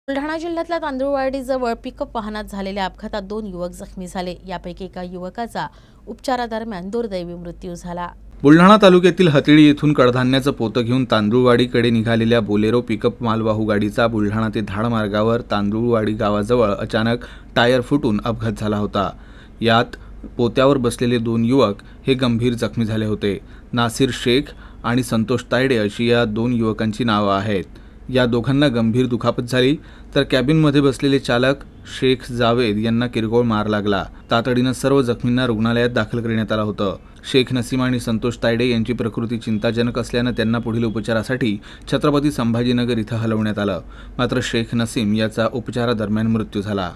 बुलढाणा जिल्ह्यातल्या तांदूळवाडीजवळ पिकअप वाहनात झालेल्या अपघातात 2 युवक जखमी झाले। यापैकी एका युवकाचा उपचारादरम्यान दुर्दैवी मृत्यू झाला। बुलढाणा तालुक्यातील हतिळी येथून कडधान्याचं पोतं घेऊन तांदूळवाडीकडे निघालेल्या बोलेरो पिकअप मालवाहू गाडीचा बुलढाणा ते धाड मार्गावर तांदूळवाडी गावाजवळ अचानक टायर फुटून अपघात झाला होता। यात पोत्यावर बसलेले 2 युवक हे गंभीर जखमी झाले होते। नासिर शेख आणि संतोष तायडे अशी या 2 युवकांची नावे आहेत। या दोघांना गंभीर दुखापत झाली तर कॅबिनमध्ये बसलेले चालक शेख जावेद यांना किरकोळ मार लागला। तातडीने सर्व जखमींना रुग्णालयात दाखल करण्यात आलं होतं। शेख नसीम आणि संतोष तायडे यांची प्रकृती चिंताजनक असल्याने त्यांना पुढील उपचारासाठी छत्रपती संभाजीनगर इथं हलवण्यात आलं। मात्र शेख नसीम याचा उपचारादरम्यान मृत्यू झाला।